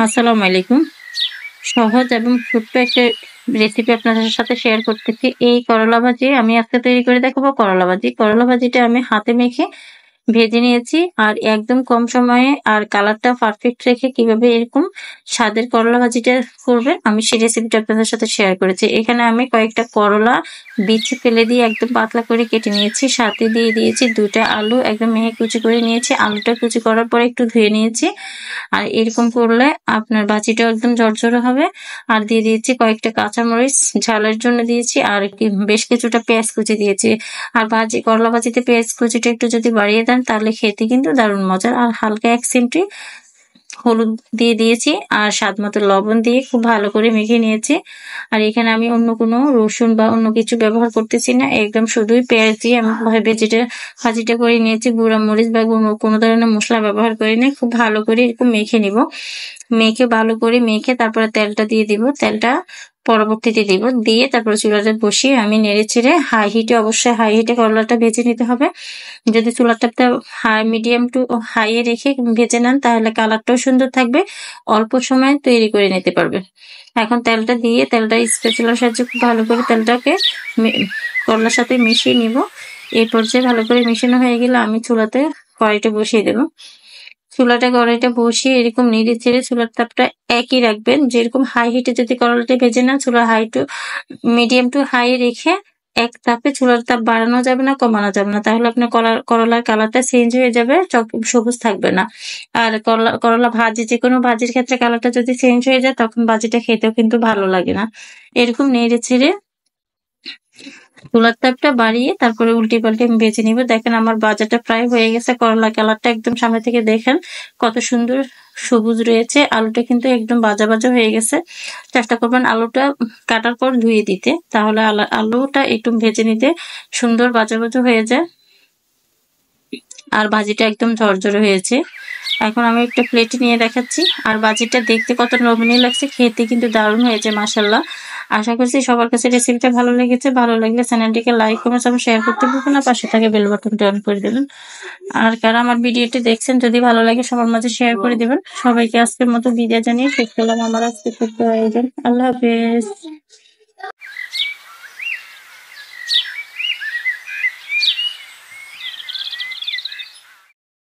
আসসালামু আলাইকুম। সহজ এবং ছোট্ট একটা রেসিপি আপনাদের সাথে শেয়ার করতেছি। এই করলা ভাজি আমি আজকে তৈরি করে দেখাবো করলা ভাজি। করলা ভাজিটা আমি হাতে মেখে ভেজে নিয়েছি আর একদম কম সময়ে আর কালারটা পারফেক্ট রেখে কিভাবে এরকম স্বাদের করলা ভাজিটা করবেন আমি সেই রেসিপিটা আপনাদের সাথে শেয়ার করেছি। এখানে আমি কয়েকটা করলা বিচি ফেলে দিয়ে একদম পাতলা করে কেটে নিয়েছি, সাথে দিয়ে দিয়েছি 2টা আলু একদম মিহি কুচি করে নিয়েছি। আলুটা কুচি করার পরে একটু ধুয়ে নিয়েছি। আর এরকম করলে আপনার ভাজিটাও একদম ঝরঝরে হবে। আর দিয়ে দিয়েছি কয়েকটা কাঁচামরিচ, ঝালের জন্য দিয়েছি, আর বেশ কিছুটা পেঁয়াজ কুচি দিয়েছি। আর করলা ভাজিতে পেঁয়াজ কুচিটা একটু যদি বাড়িয়ে দেন তাহলে খেতে কিন্তু দারুণ মজার। আর হালকা 1 চিমটি হলুদ দিয়ে দিয়েছি আর স্বাদ মতো লবণ দিয়ে খুব ভালো করে মেখে নিয়েছি। আর এখানে আমি অন্য কোনো রসুন বা অন্য কিছু ব্যবহার করতেছি না, একদম শুধুই পেঁয়াজ দিয়ে আমি ভাজিটা করে নিয়েছি। গুঁড়া মরিচ বা কোনো ধরনের মশলা ব্যবহার করি না। খুব ভালো করে এরকম মেখে নিব। মেখে ভালো করে মেখে তারপরে তেলটা দিয়ে দিব। তেলটা পরবর্তীতে দিব, দিয়ে তারপরে চুলাটা বসিয়ে আমি নেড়ে ছেড়ে অবশ্যই হাই হিটে করলাটা ভেজে নিতে হবে। যদি চুলাটা মিডিয়াম টু হাই এ রেখে ভেজে নেন তাহলে কালারটাও সুন্দর থাকবে, অল্প সময়ে তৈরি করে নিতে পারবে। এখন তেলটা স্প্যাচুলার সাহায্যে খুব ভালো করে তেলটাকে করলার সাথে মিশিয়ে নিব। এই পর্যায়ে ভালো করে মিশানো হয়ে গেলে আমি কড়াইটা বসিয়ে দেবো। কড়াইটা বসিয়ে এরকম নেড়ে চেড়ে চুলার তাপটা একই রাখবেন। যেরকম হাই হিটে যদি করলাটা ভেজে নেন, চুলা মিডিয়াম টু হাই রেখে এক তাপে চুলার তাপ বাড়ানো যাবে না, কমানো যাবে না, তাহলে আপনার করলার কালারটা চেঞ্জ হয়ে যাবে, সবুজ থাকবে না। আর করলা ভাজি, যে কোনো ভাজির ক্ষেত্রে কালারটা যদি চেঞ্জ হয়ে যায় তখন ভাজিটা খেতেও কিন্তু ভালো লাগে না। এরকম নেড়ে ছেড়ে চুলার তাপটা বাড়িয়ে তারপরে উল্টে পাল্টে আমি ভেজে নিব। দেখেন আমার ভাজাটা প্রায় হয়ে গেছে। করলা কালারটা একদম সামনে থেকে দেখেন কত সুন্দর সবুজ রয়েছে। আলুটা কিন্তু একদম ভাজা ভাজা হয়ে গেছে। চেষ্টা করবেন আলুটা কাটার পর ধুয়ে দিতে, তাহলে আলুটা একটু ভেজে নিতে সুন্দর ভাজা ভাজা হয়ে যায় আর ভাজিটা একদম ঝরঝরে হয়েছে। এখন আমি একটা প্লেটে নিয়ে দেখাচ্ছি। আর ভাজিটা দেখতে কত নমনীয় লাগছে, খেতে কিন্তু দারুণ হয়েছে মাশাআল্লাহ। আশা করছি সবার কাছে রেসিপিটা ভালো লেগেছে। ভালো লাগলে চ্যানেলটিকে লাইক, কমেন্ট এবং শেয়ার করতে ভুলবেন না। পাশে থাকে বেল বাটনটি অন করে দেবেন। আর কারা আমার ভিডিওটি দেখছেন যদি ভালো লাগে সবার মাঝে শেয়ার করে দিবেন। সবাইকে আজকের মতো বিদায় জানিয়ে শেষ করলাম আমার আজকে ছোট্ট আয়োজন। আল্লাহ হাফেজ।